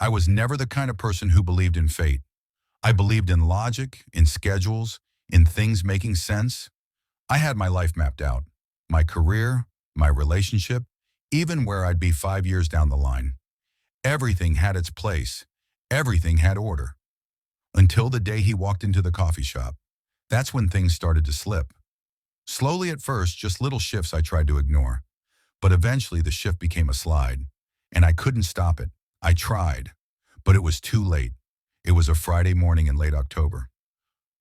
I was never the kind of person who believed in fate. I believed in logic, in schedules, in things making sense. I had my life mapped out, my career, my relationship, even where I'd be 5 years down the line. Everything had its place. Everything had order. Until the day he walked into the coffee shop. That's when things started to slip. Slowly at first, just little shifts I tried to ignore. But eventually the shift became a slide. And I couldn't stop it. I tried. But it was too late. It was a Friday morning in late October.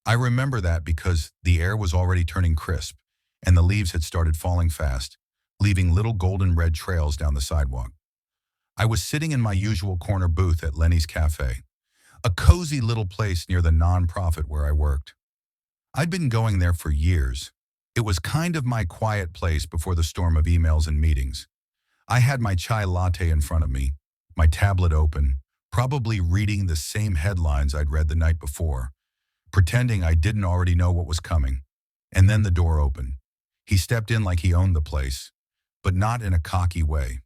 I remember that because the air was already turning crisp, and the leaves had started falling fast, leaving little golden red trails down the sidewalk. I was sitting in my usual corner booth at Lenny's Cafe, a cozy little place near the nonprofit where I worked. I'd been going there for years. It was kind of my quiet place before the storm of emails and meetings. I had my chai latte in front of me, my tablet open, probably reading the same headlines I'd read the night before, pretending I didn't already know what was coming. And then the door opened. He stepped in like he owned the place, but not in a cocky way.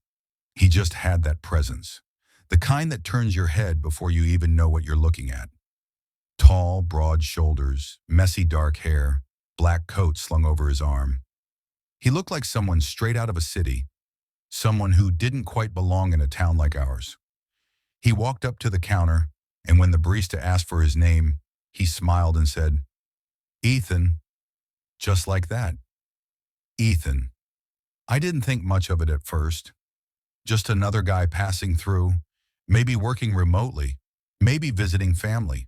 He just had that presence, the kind that turns your head before you even know what you're looking at. Tall, broad shoulders, messy dark hair, black coat slung over his arm. He looked like someone straight out of a city, someone who didn't quite belong in a town like ours. He walked up to the counter, and when the barista asked for his name, he smiled and said, "Ethan," just like that. Ethan. I didn't think much of it at first. Just another guy passing through, maybe working remotely, maybe visiting family.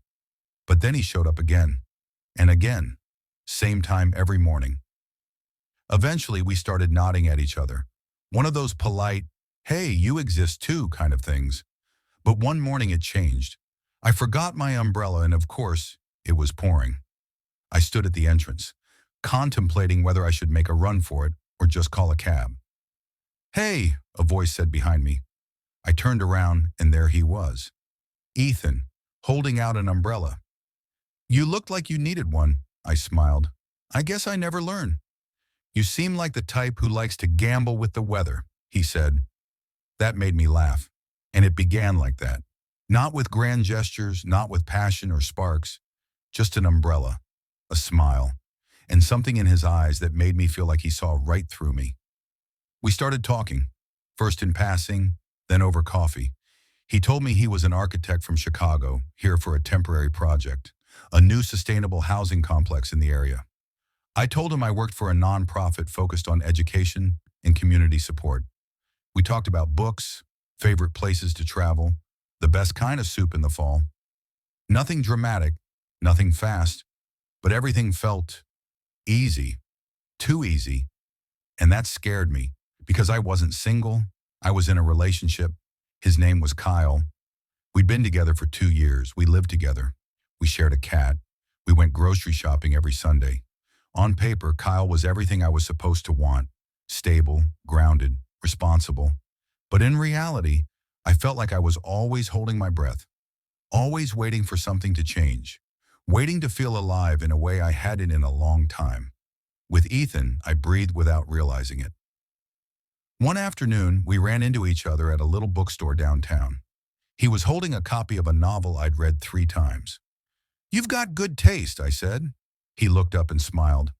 But then he showed up again, and again, same time every morning. Eventually, we started nodding at each other. One of those polite, "Hey, you exist too" kind of things. But one morning it changed. I forgot my umbrella, and of course, it was pouring. I stood at the entrance, contemplating whether I should make a run for it or just call a cab. "Hey," a voice said behind me. I turned around, and there he was. Ethan, holding out an umbrella. "You looked like you needed one," I smiled. "I guess I never learn." "You seem like the type who likes to gamble with the weather," he said. That made me laugh, and it began like that. Not with grand gestures, not with passion or sparks, just an umbrella, a smile, and something in his eyes that made me feel like he saw right through me. We started talking, first in passing, then over coffee. He told me he was an architect from Chicago, here for a temporary project, a new sustainable housing complex in the area. I told him I worked for a nonprofit focused on education and community support. We talked about books, favorite places to travel, the best kind of soup in the fall. Nothing dramatic, nothing fast, but everything felt easy, too easy, and that scared me because I wasn't single, I was in a relationship. His name was Kyle. We'd been together for 2 years, we lived together, we shared a cat, we went grocery shopping every Sunday. On paper, Kyle was everything I was supposed to want, stable, grounded, responsible. But in reality, I felt like I was always holding my breath, always waiting for something to change, waiting to feel alive in a way I hadn't in a long time. With Ethan, I breathed without realizing it. One afternoon, we ran into each other at a little bookstore downtown. He was holding a copy of a novel I'd read 3 times. "You've got good taste," I said. He looked up and smiled.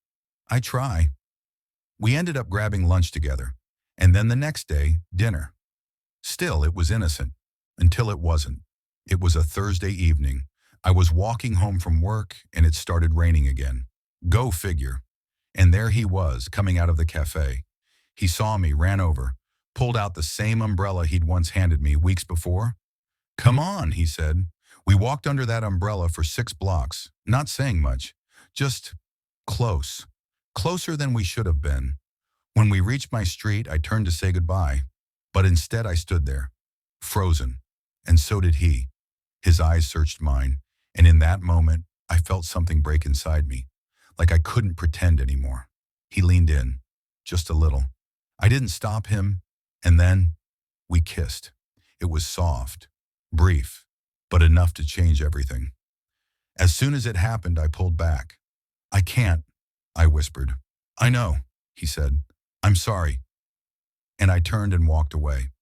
"I try." We ended up grabbing lunch together, and then the next day, dinner. Still, it was innocent, until it wasn't. It was a Thursday evening. I was walking home from work, and it started raining again. Go figure. And there he was, coming out of the cafe. He saw me, ran over, pulled out the same umbrella he'd once handed me weeks before. "Come on," he said. We walked under that umbrella for 6 blocks, not saying much, just close, closer than we should have been. When we reached my street, I turned to say goodbye, but instead I stood there, frozen, and so did he. His eyes searched mine, and in that moment, I felt something break inside me, like I couldn't pretend anymore. He leaned in, just a little. I didn't stop him, and then we kissed. It was soft, brief, but enough to change everything. As soon as it happened, I pulled back. "I can't," I whispered. "I know," he said. "I'm sorry." And I turned and walked away.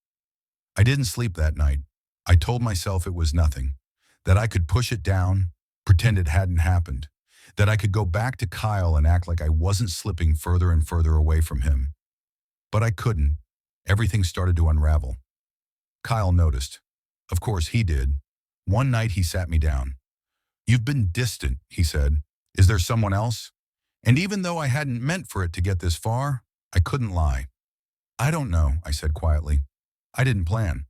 I didn't sleep that night. I told myself it was nothing, that I could push it down, pretend it hadn't happened, that I could go back to Kyle and act like I wasn't slipping further and further away from him. But I couldn't. Everything started to unravel. Kyle noticed. Of course he did. One night he sat me down. "You've been distant," he said. "Is there someone else?" And even though I hadn't meant for it to get this far, I couldn't lie. "I don't know," I said quietly. "I didn't plan."